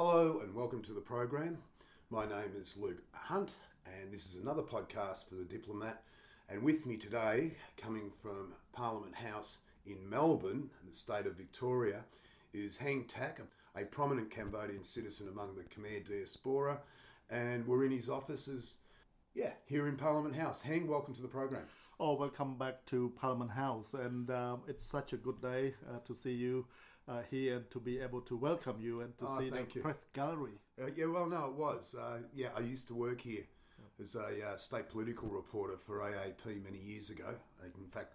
Hello and welcome to the program. My name is Luke Hunt and this is another podcast for The Diplomat. And with me today, coming from Parliament House in Melbourne, the state of Victoria, is Heang Tak, a prominent Cambodian citizen among the Khmer Diaspora. And we're in his offices, here in Parliament House. Heang, welcome to the program. Oh, welcome back to Parliament House, and it's such a good day to see you here and to be able to welcome you and to see the press gallery. It was. I used to work here as a state political reporter for AAP many years ago. In fact,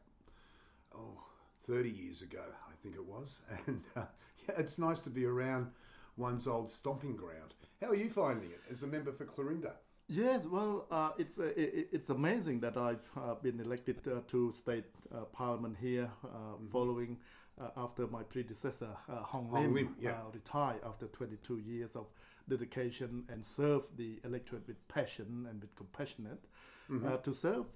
30 years ago, I think it was. And it's nice to be around one's old stomping ground. How are you finding it as a member for Clorinda? Yes, well, it's amazing that I've been elected to state parliament here, following after my predecessor Hong Lim retired after 22 years of dedication and served the electorate with passion and with compassionate to serve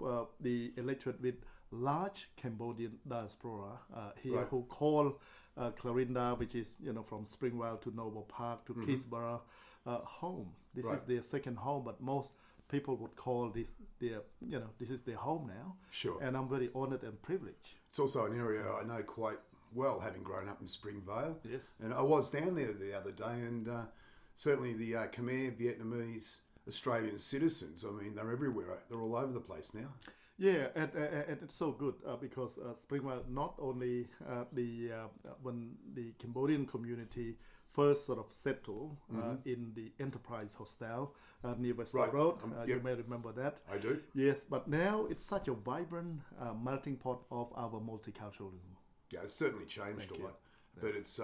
the electorate with large Cambodian diaspora here who call Clorinda, which is from Springvale to Noble Park to Keysborough, home. This is their second home, but most people would call this this is their home now. Sure. And I'm very honoured and privileged. It's also an area I know quite well, having grown up in Springvale. Yes. And I was down there the other day, and certainly the Khmer, Vietnamese, Australian citizens, I mean, they're everywhere. They're all over the place now. Yeah, and it's so good because Springvale, not only when the Cambodian community first sort of settled in the Enterprise Hostel near Westwood Road. You may remember that. I do. Yes, but now it's such a vibrant melting pot of our multiculturalism. Yeah, it's certainly changed a lot, but it's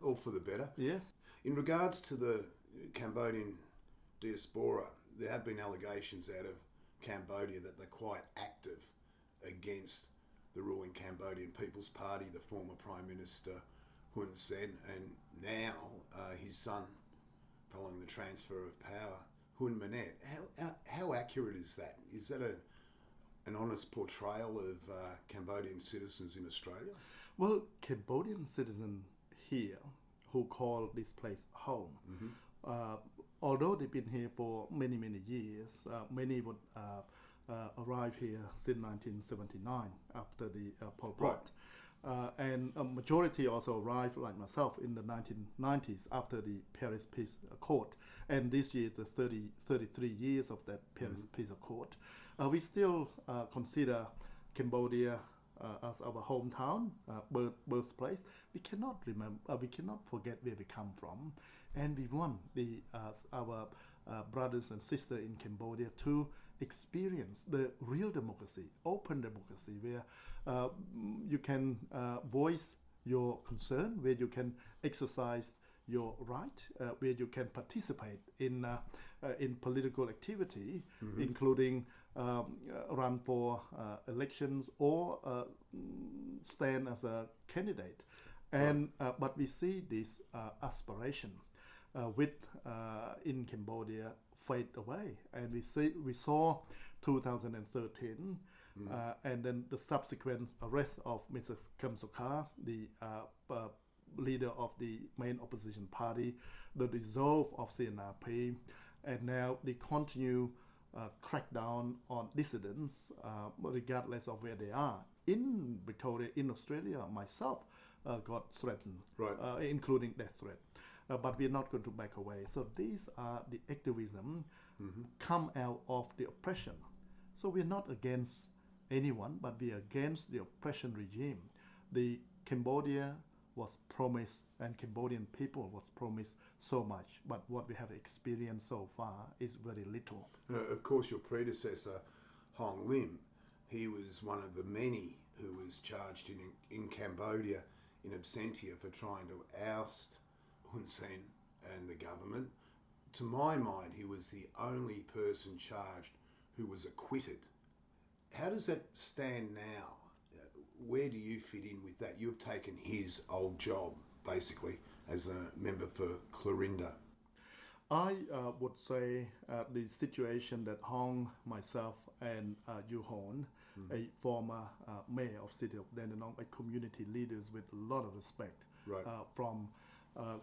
all for the better. Yes. In regards to the Cambodian diaspora, there have been allegations out of Cambodia that they're quite active against the ruling Cambodian People's Party, the former Prime Minister Hun Sen, and now his son, following the transfer of power, Hun Manet. How accurate is that? Is that an honest portrayal of Cambodian citizens in Australia? Well, Cambodian citizens here who call this place home, although they've been here for many, many years, many would arrive here since 1979 after the Pol Pot. And a majority also arrived, like myself, in the 1990s after the Paris Peace Accord. And this year is the 33 years of that Paris Peace Accord. We still consider Cambodia as our hometown, birthplace. We cannot forget where we come from, and we want our brothers and sisters in Cambodia to experience the real democracy, open democracy, where you can voice your concern, where you can exercise your right, where you can participate in political activity, including run for elections or stand as a candidate. And but we see this aspiration in Cambodia fade away, and we saw 2013, and then the subsequent arrest of Mr. Kem Sokha, the leader of the main opposition party, the dissolve of CNRP, and now the continued crackdown on dissidents, regardless of where they are. In Victoria, in Australia, myself got threatened, including death threat. But we're not going to back away. So these are the activism come out of the oppression. So we're not against anyone, but we're against the oppression regime. The Cambodia was promised, and Cambodian people was promised so much, but what we have experienced so far is very little. Of course, your predecessor, Hong Lim, he was one of the many who was charged in Cambodia in absentia for trying to oust Hun Sen and the government. To my mind, he was the only person charged who was acquitted. How does that stand now? Where do you fit in with that? You've taken his old job, basically, as a member for Clorinda. I would say the situation that Hong, myself, and Yu Hon, a former mayor of City of Dandenong, a community leaders with a lot of respect from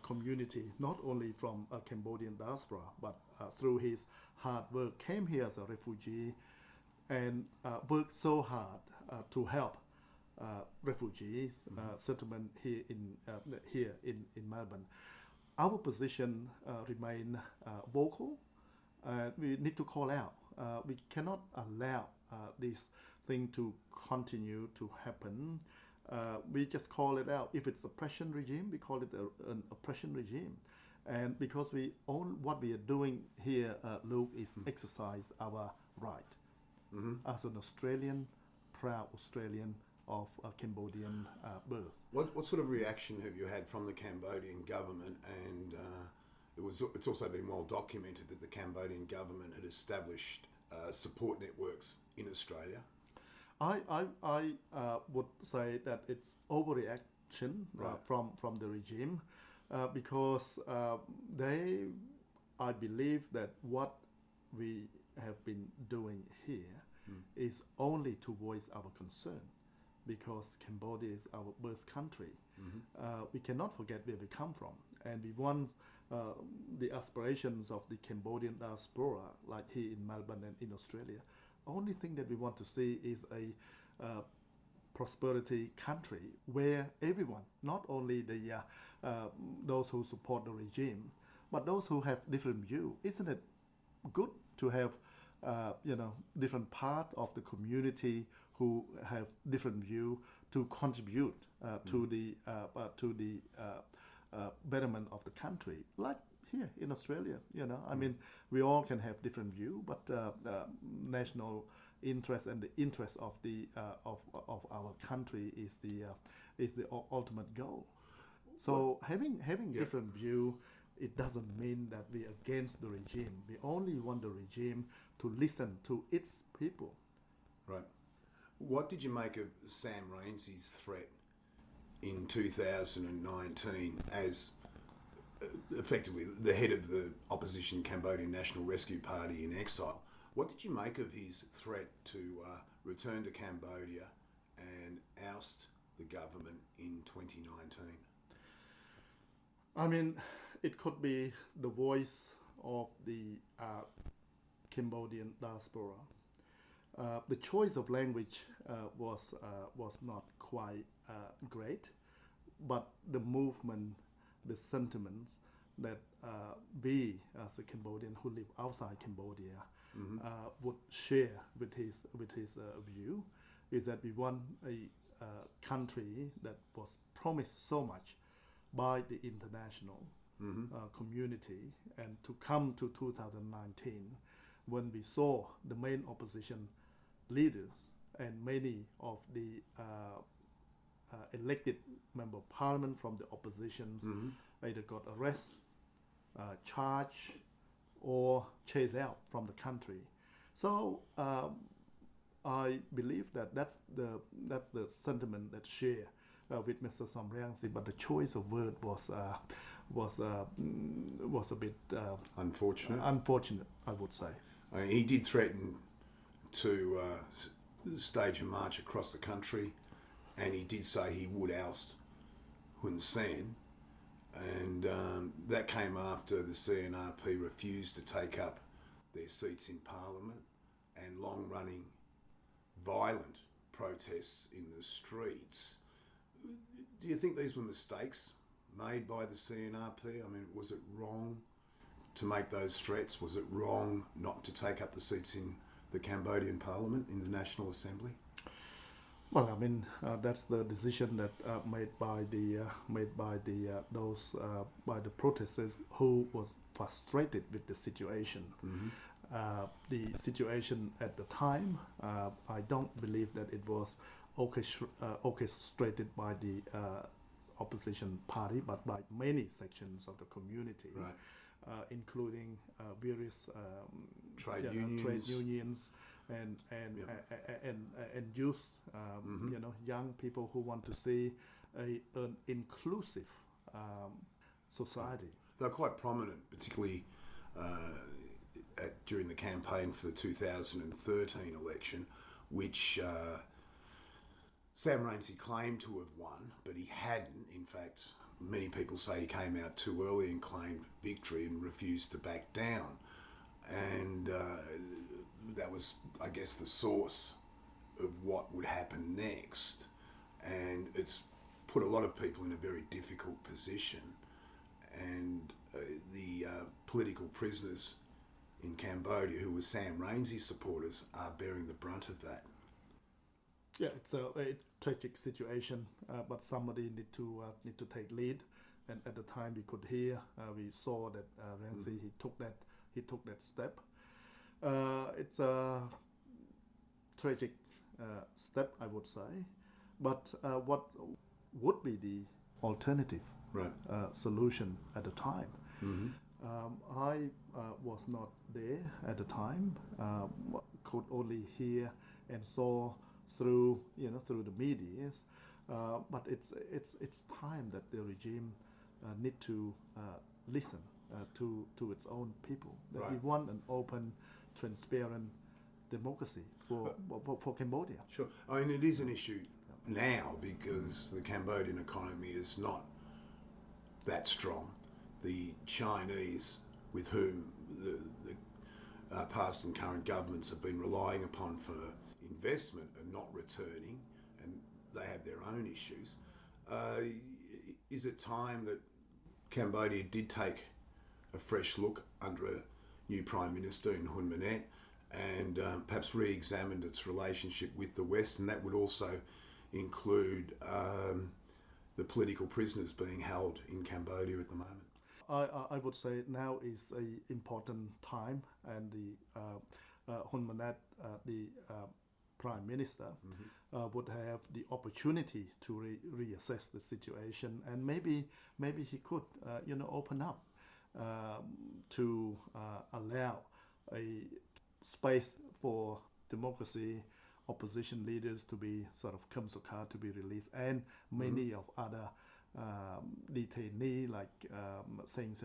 community, not only from a Cambodian diaspora, but through his hard work, came here as a refugee and worked so hard to help refugees settlement here in Melbourne. Our position remain vocal. We need to call out. We cannot allow this thing to continue to happen. We just call it out. If it's oppression regime, we call it an oppression regime. And because what we are doing here, Luke, is exercise our right as an Australian, proud Australian of Cambodian birth. What sort of reaction have you had from the Cambodian government? And it's also been well documented that the Cambodian government had established support networks in Australia. I would say that it's overreaction from the regime because I believe that what we have been doing here is only to voice our concern, because Cambodia is our birth country. We cannot forget where we come from, and we want the aspirations of the Cambodian diaspora, like here in Melbourne and in Australia. Only thing that we want to see is a prosperity country where everyone, not only those who support the regime, but those who have different view. Isn't it good to have different part of the community who have different view to contribute to the betterment of the country, like here in Australia? I mean, we all can have different view, but national interest and the interest of the of our country is the ultimate goal. So having different view, it doesn't mean that we are against the regime. We only want the regime to listen to its people. Right. What did you make of Sam Rainsy's threat in 2019 as effectively the head of the opposition Cambodian National Rescue Party in exile? What did you make of his threat to return to Cambodia and oust the government in 2019? I mean, it could be the voice of the Cambodian diaspora. The choice of language was not quite great, but the movement, the sentiments that we as a Cambodian who live outside Cambodia would share with his view is that we want a country that was promised so much by the international community, and to come to 2019 when we saw the main opposition leaders and many of the elected member of parliament from the oppositions either got arrested, charged, or chased out from the country. So I believe that that's the sentiment that shared with Mr. Sam Rainsy, but the choice of word was a bit unfortunate. Unfortunate, I would say. He did threaten to stage a march across the country, and he did say he would oust Hun Sen, and that came after the CNRP refused to take up their seats in Parliament, and long-running violent protests in the streets. Do you think these were mistakes made by the CNRP? I mean, was it wrong to make those threats? Was it wrong not to take up the seats in the Cambodian Parliament, in the National Assembly? Well, I mean, that's the decision that made by the protesters who was frustrated with the situation. The situation at the time, I don't believe that it was orchestrated by the opposition party, but by many sections of the community, including various trade unions and youth, young people who want to see an inclusive society. They're quite prominent, particularly during the campaign for the 2013 election, which Sam Rainsy claimed to have won, but he hadn't. In fact, many people say he came out too early and claimed victory and refused to back down. And that was, I guess, the source of what would happen next. And it's put a lot of people in a very difficult position. And the political prisoners in Cambodia, who were Sam Rainsy supporters, are bearing the brunt of that. Yeah, it's a tragic situation, but somebody need to take lead. And at the time, we could hear, we saw that Rainsy he took that step. It's a tragic step, I would say. But what would be the alternative solution at the time? I was not there at the time. Could only hear and saw through the media. But it's time that the regime need to listen to its own people. That we want an open, transparent democracy for Cambodia. Sure. I mean, it is an issue now because the Cambodian economy is not that strong. The Chinese, with whom the past and current governments have been relying upon for investment, are not returning, and they have their own issues. Is it time that Cambodia did take a fresh look under a new Prime Minister in Hun Sen and perhaps re-examined its relationship with the West, and that would also include the political prisoners being held in Cambodia at the moment? I would say now is an important time, and the Hun Sen, the Prime Minister, would have the opportunity to reassess the situation, and maybe he could open up to allow a space for democracy, opposition leaders to be sort of Kamsuka to be released, and many of other detainees like Saint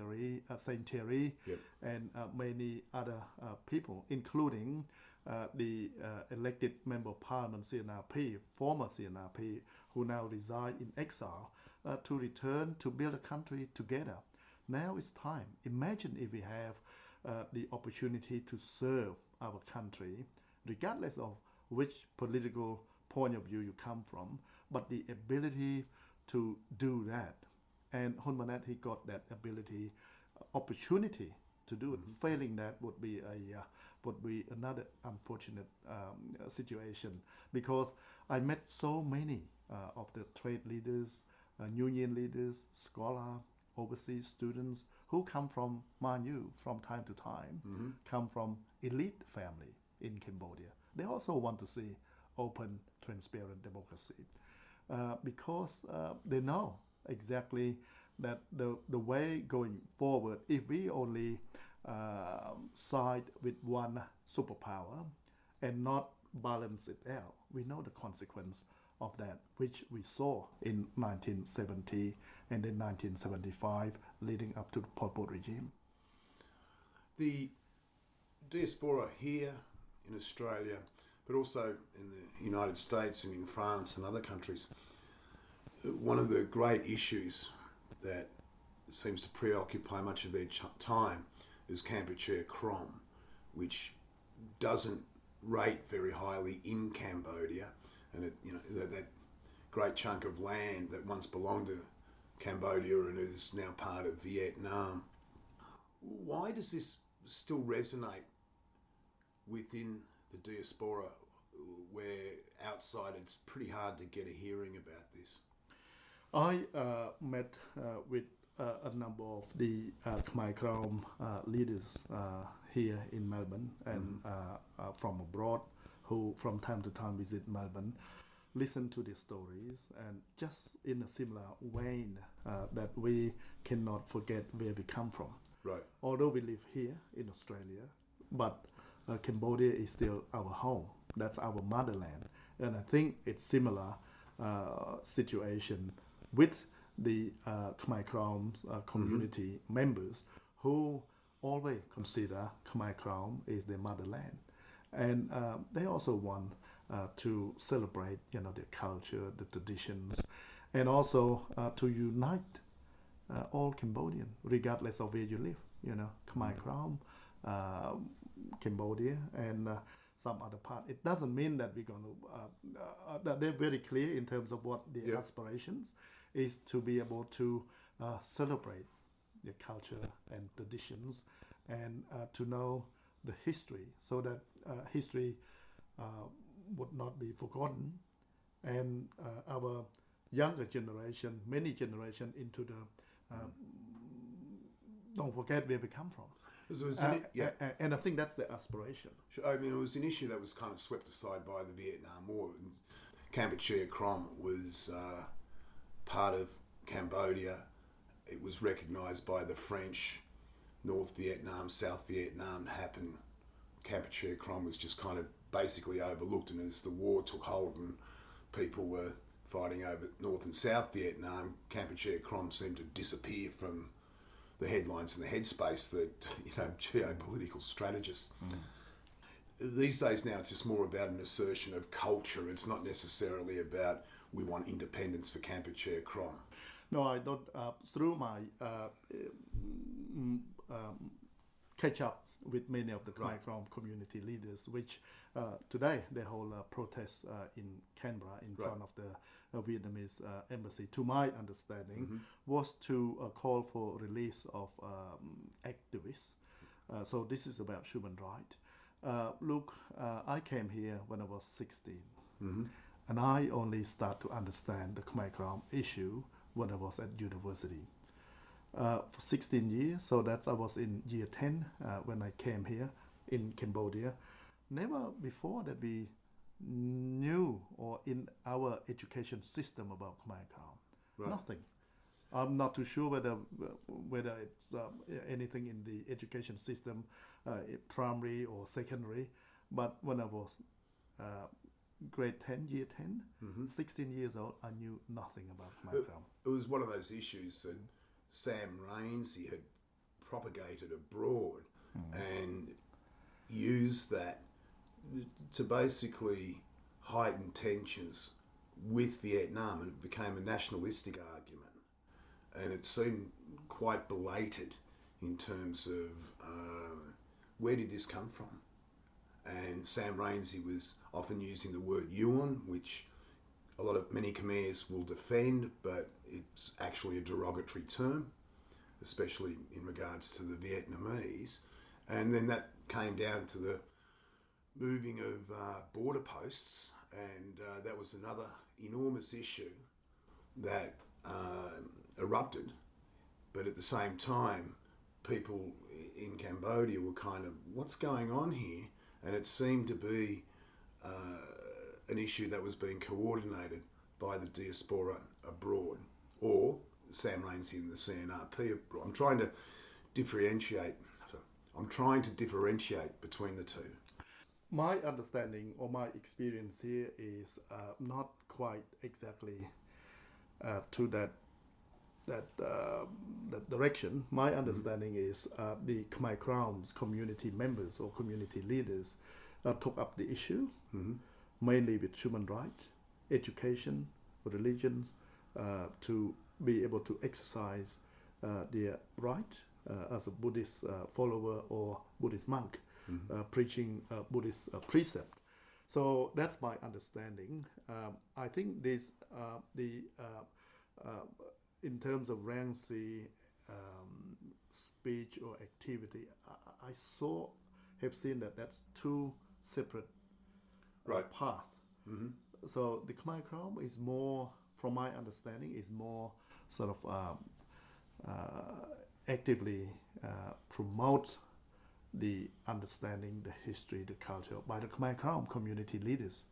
Thierry and many other people, including the elected member of parliament CNRP, former CNRP, who now reside in exile, to return to build a country together. Now it's time. Imagine if we have the opportunity to serve our country, regardless of which political point of view you come from, but the ability to do that. And Hun Sen, he got that ability, opportunity to do it. Failing that would be another unfortunate situation, because I met so many of the trade leaders, union leaders, scholars, overseas students who come from Manu from time to time, come from elite family in Cambodia. They also want to see open, transparent democracy because they know exactly that the way going forward, if we only side with one superpower and not balance it out, we know the consequence of that, which we saw in 1970 and then 1975, leading up to the Pol Pot regime. The diaspora here in Australia, but also in the United States and in France and other countries, one of the great issues that seems to preoccupy much of their time is Kampuchea Krom, which doesn't rate very highly in Cambodia, and that great chunk of land that once belonged to Cambodia and is now part of Vietnam. Why does this still resonate within the diaspora, where outside it's pretty hard to get a hearing about this? I met with a number of the Khmer Krom leaders here in Melbourne and from abroad, who from time to time visit Melbourne, listen to their stories, and just in a similar vein that we cannot forget where we come from. Right. Although we live here in Australia, but Cambodia is still our home. That's our motherland. And I think it's similar situation with the Khmer Krom community members, who always consider Khmer Krom is their motherland. And they also want to celebrate, their culture, the traditions, and also to unite all Cambodian, regardless of where you live. You know, Khmer Krom, Cambodia, and some other part. It doesn't mean that we're going to. That they're very clear in terms of what the aspirations is to be able to celebrate the culture and traditions, and to know the history, so that history would not be forgotten, and our younger generation, many generation into the don't forget where we come from. And I think that's the aspiration. I mean, it was an issue that was kind of swept aside by the Vietnam War. Cambodian-Born was part of Cambodia. It was recognised by the French. North Vietnam, South Vietnam happened. Cambodian-Born was just kind of basically overlooked, and as the war took hold and people were fighting over North and South Vietnam, Cambodian-Born seemed to disappear from the headlines and the headspace that, geopolitical strategists. These days now it's just more about an assertion of culture. It's not necessarily about we want independence for Cambodian-Born. No, I don't. Through my catch up with many of the Khmer Krom community leaders, which today they hold a protest in Canberra in front of the Vietnamese embassy, to my understanding, was to call for release of activists. So this is about human rights. Look, I came here when I was 16, and I only start to understand the Khmer Krom issue when I was at university. For 16 years, so that I was in year 10 when I came here in Cambodia. Never before that we knew, or in our education system, about Khmer Krom. Nothing. I'm not too sure whether it's anything in the education system, primary or secondary, but when I was grade 10, year 10, 16 years old, I knew nothing about Khmer Krom. It was one of those issues that Sam Rainsy had propagated abroad and used that to basically heighten tensions with Vietnam, and it became a nationalistic argument, and it seemed quite belated in terms of where did this come from. And Sam Rainsy was often using the word Yuan, which many Khmers will defend, but it's actually a derogatory term, especially in regards to the Vietnamese. And then that came down to the moving of border posts, and that was another enormous issue that erupted. But at the same time, people in Cambodia were kind of, what's going on here? And it seemed to be an issue that was being coordinated by the Diaspora abroad, or Sam Rainsy and the CNRP abroad. I'm trying to differentiate between the two. My understanding or my experience here is not quite exactly to that direction. My understanding is the Khmer Krom's community members or community leaders took up the issue, mainly with human rights, education, religion, to be able to exercise their right as a Buddhist follower or Buddhist monk, preaching Buddhist precept. So that's my understanding. I think this in terms of Rainsy speech or activity, I have seen that that's two separate paths. So the Khmer Krom is more, from my understanding, is more sort of actively promote the understanding, the history, the culture by the Khmer Krom community leaders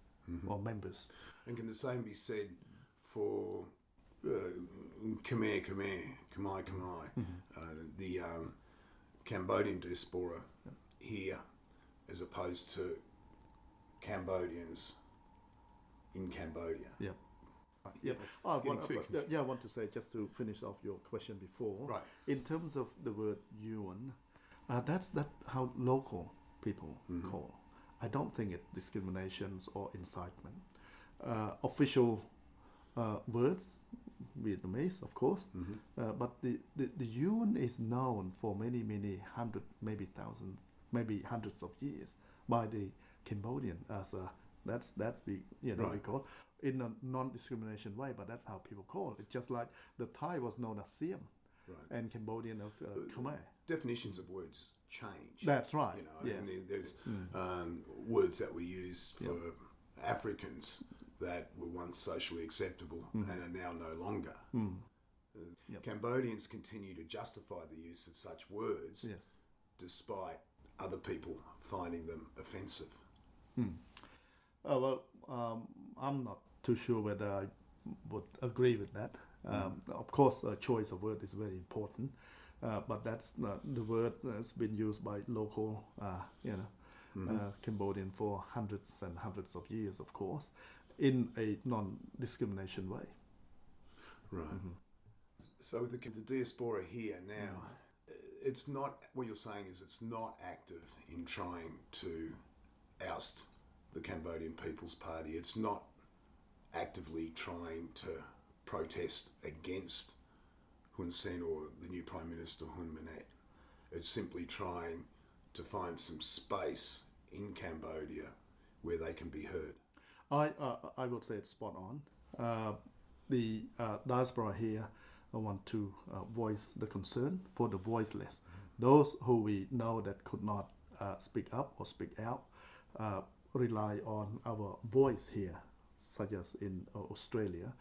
or members. And can the same be said for Khmer, the Cambodian diaspora here, as opposed to Cambodians in Cambodia? Yeah. I want to say, just to finish off your question before, in terms of the word Yuan, that's how local people call. I don't think it's discriminations or incitement. Official words Vietnamese, of course. But the Yuen is known for many hundred, maybe thousands, maybe hundreds of years by the Cambodian as a that's we we call in a non-discrimination way, but that's how people call it. Just like the Thai was known as Siam, and Cambodian as Khmer. Definitions of words change. That's right. Yes. And there's words that we used for Africans that were once socially acceptable and are now no longer. Cambodians continue to justify the use of such words despite other people finding them offensive. I'm not too sure whether I would agree with that. Of course, choice of word is very important, but that's the word that's been used by local, Cambodian for hundreds and hundreds of years, of course, in a non-discrimination way. Right. So with the diaspora here now, it's not, what you're saying is it's not active in trying to oust the Cambodian People's Party. It's not actively trying to protest against Hun Sen or the new Prime Minister Hun Sen. It's simply trying to find some space in Cambodia where they can be heard. I would say it's spot on. The diaspora here want to voice the concern for the voiceless, those who we know that could not speak up or speak out. Rely on our voice here, such as in Australia,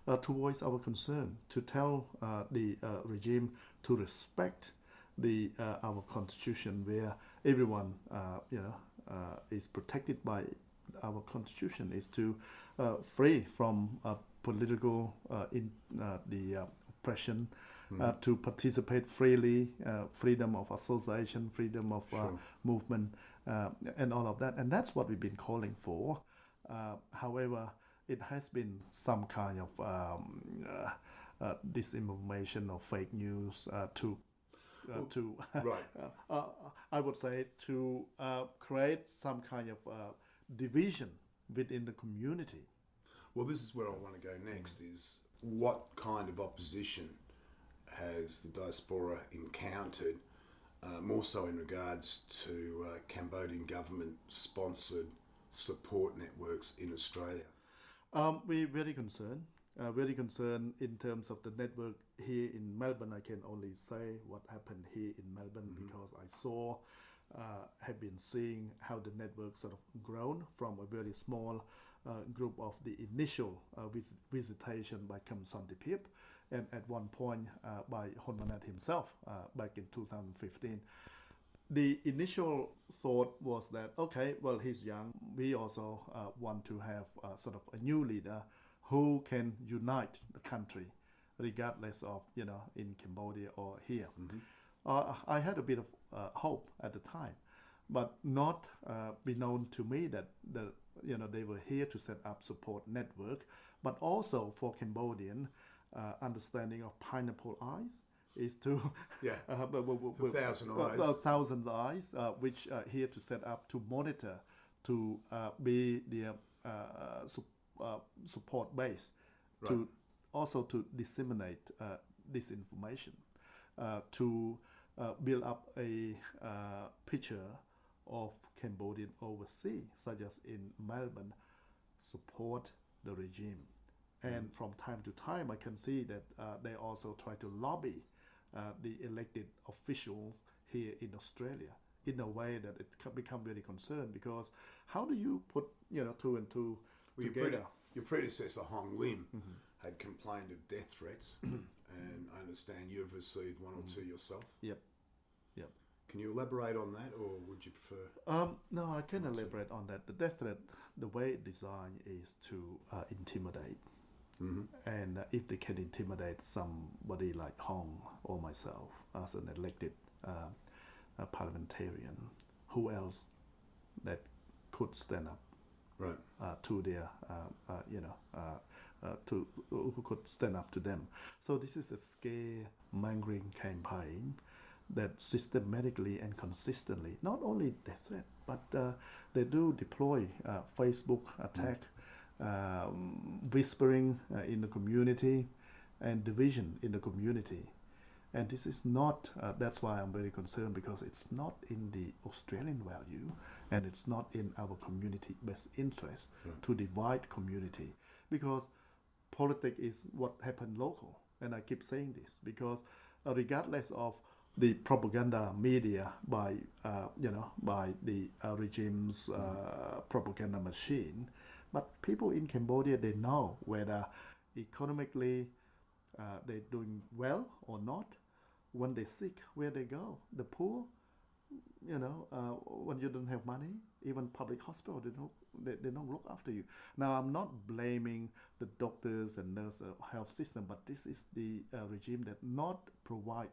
to voice our concern, to tell the regime to respect our constitution, where everyone is protected by our constitution, is to free from political oppression, to participate freely, freedom of association, freedom of movement, and all of that. And that's what we've been calling for. However, it has been some kind of disinformation or fake news I would say to create some kind of division within the community. Well, this is where I want to go next, is what kind of opposition has the diaspora encountered, more so in regards to Cambodian government-sponsored support networks in Australia? We're very concerned in terms of the network here in Melbourne. I can only say what happened here in Melbourne because I have been seeing how the network sort of grown from a very small group of the initial visitation by Kam Santipip, and at one point by Hun Manet himself back in 2015. The initial thought was that, okay, well, he's young. We also want to have sort of a new leader who can unite the country, regardless of, in Cambodia or here. I had a bit of hope at the time, but not be known to me that they were here to set up support network, but also for Cambodian understanding of pineapple eyes is to thousand eyes, which are here to set up to monitor, to be the support base, to also to disseminate this information, to build up a picture of Cambodian overseas, such as in Melbourne, support the regime. And from time to time, I can see that they also try to lobby the elected officials here in Australia in a way that it can become very concerned, because how do you put two and two together? Your predecessor Hong Lim had complained of death threats, and I understand you've received one or two yourself. Yep. Can you elaborate on that, or would you prefer? No, I can elaborate on that. The death threat, the way it's designed is to intimidate. And if they can intimidate somebody like Hong or myself as an elected parliamentarian, who else that could stand up to their, who could stand up to them? So this is a scare-mongering campaign that systematically and consistently, not only death threat, but they do deploy Facebook attack, whispering in the community, and division in the community. And this is not, that's why I'm very concerned, because it's not in the Australian value and it's not in our community best interest to divide community, because politics is what happened local. And I keep saying this because regardless of the propaganda media by the regime's propaganda machine, but people in Cambodia, they know whether economically they're doing well or not. When they're sick, where they go? The poor, when you don't have money, even public hospital, they don't look after you. Now, I'm not blaming the doctors and nurse health system, but this is the regime that not provide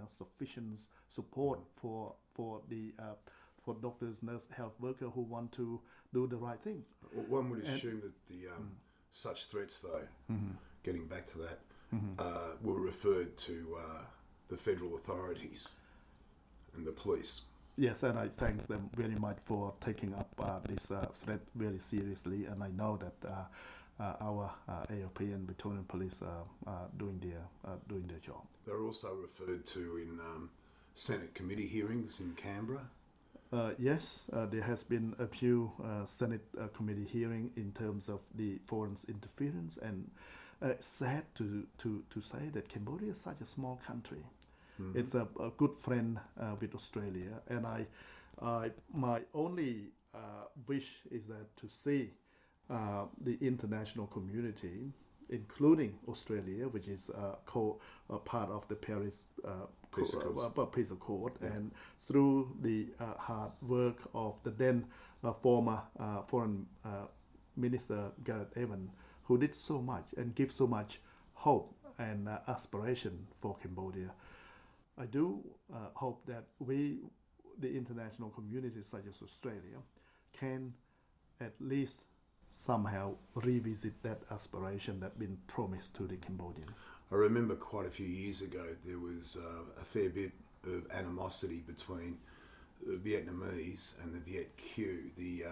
sufficient support for doctors, nurse, health worker who want to do the right thing. One would assume that the such threats, though, getting back to that, were referred to the federal authorities and the police. Yes, and I thank them very much for taking up this threat very seriously. And I know that our AOP and Victorian Police are doing their job. They're also referred to in Senate committee hearings in Canberra. Yes, there has been a few Senate committee hearing in terms of the foreign interference, and sad to say that Cambodia is such a small country. It's a good friend with Australia, and my only wish is that to see the international community, including Australia, which is part of the Paris Peace Accord, and through the hard work of the then former Foreign Minister Gareth Evans, who did so much and give so much hope and aspiration for Cambodia. I do hope that we, the international community such as Australia, can at least somehow revisit that aspiration that been promised to the Cambodian. I remember quite a few years ago there was a fair bit of animosity between the Vietnamese and the Viet Q, the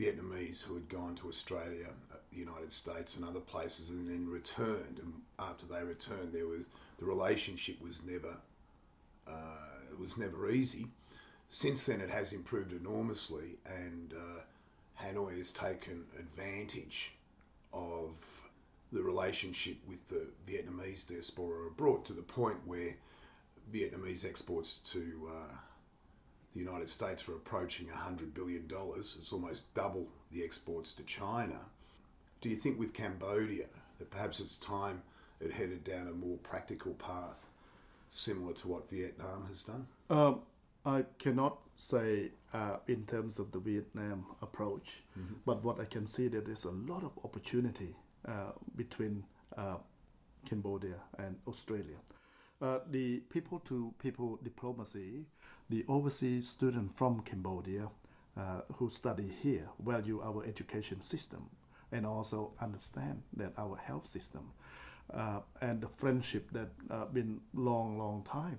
Vietnamese who had gone to Australia, the United States and other places and then returned. And after they returned, the relationship was never easy. Since then, it has improved enormously, and Hanoi has taken advantage of the relationship with the Vietnamese diaspora abroad to the point where Vietnamese exports to the United States are approaching $100 billion. It's almost double the exports to China. Do you think with Cambodia that perhaps it's time it headed down a more practical path similar to what Vietnam has done? I cannot say in terms of the Vietnam approach, but what I can see that there's a lot of opportunity between Cambodia and Australia. The people-to-people diplomacy, the overseas students from Cambodia who study here value our education system and also understand that our health system and the friendship that been long time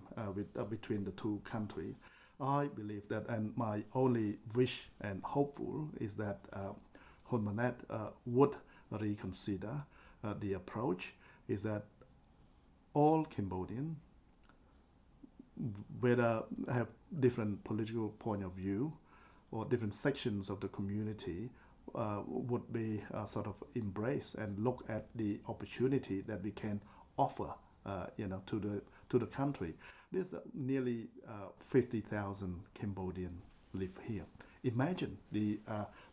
between the two countries. I believe that, and my only wish and hopeful is that Hun Manet would reconsider the approach, is that all Cambodian, whether have different political point of view or different sections of the community, would be sort of embrace and look at the opportunity that we can offer, to the country. There's nearly 50,000 Cambodian live here. Imagine the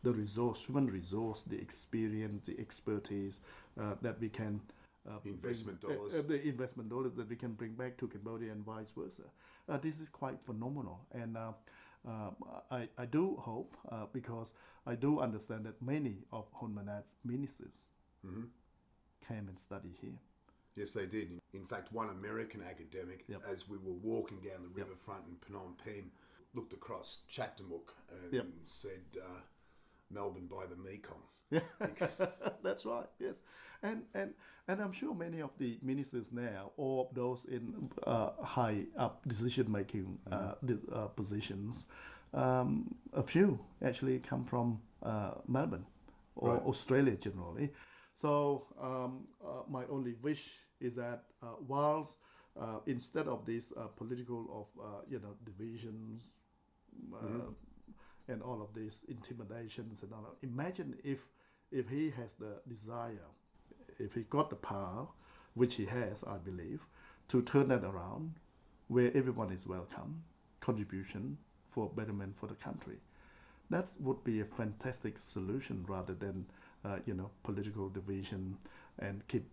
resource, human resource, the experience, the expertise that we can investment dollars. The investment dollars that we can bring back to Cambodia and vice versa. This is quite phenomenal, and I do hope, because I do understand that many of Hun Manet's ministers came and studied here. Yes, they did. In fact, one American academic, as we were walking down the riverfront in Phnom Penh, looked across Chaktamuk and said, Melbourne by the Mekong. Yeah, that's right. Yes, and I'm sure many of the ministers now, or those in high up decision making positions, a few actually come from Melbourne or Australia generally. So my only wish is that whilst instead of these political divisions and all of these intimidations and all, imagine if he has the desire, if he got the power, which he has, I believe, to turn that around, where everyone is welcome, contribution for betterment for the country. That would be a fantastic solution rather than political division and keep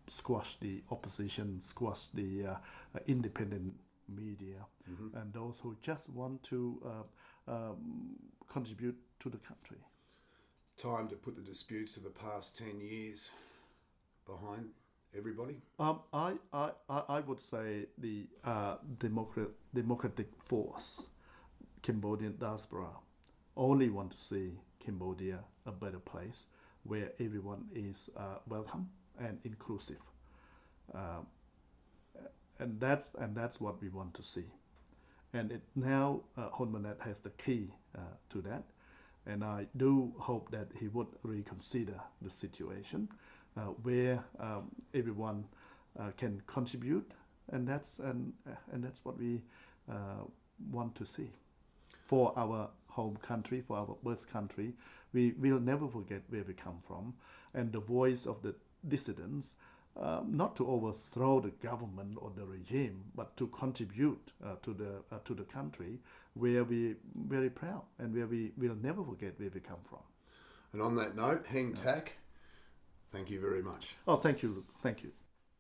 squash the opposition, squash the independent media, and those who just want to contribute to the country. Time to put the disputes of the past 10 years behind everybody? I would say the democratic force, Cambodian diaspora, only want to see Cambodia a better place where everyone is welcome and inclusive, and that's what we want to see. And now Hun Manet has the key to that, and I do hope that he would reconsider the situation where everyone can contribute, and that's what we want to see for our home country, for our birth country. We will never forget where we come from, and the voice of the dissidents, not to overthrow the government or the regime, but to contribute to the country where we very proud and where we will never forget where we come from. And on that note, Heang Tak, thank you very much. Oh, thank you.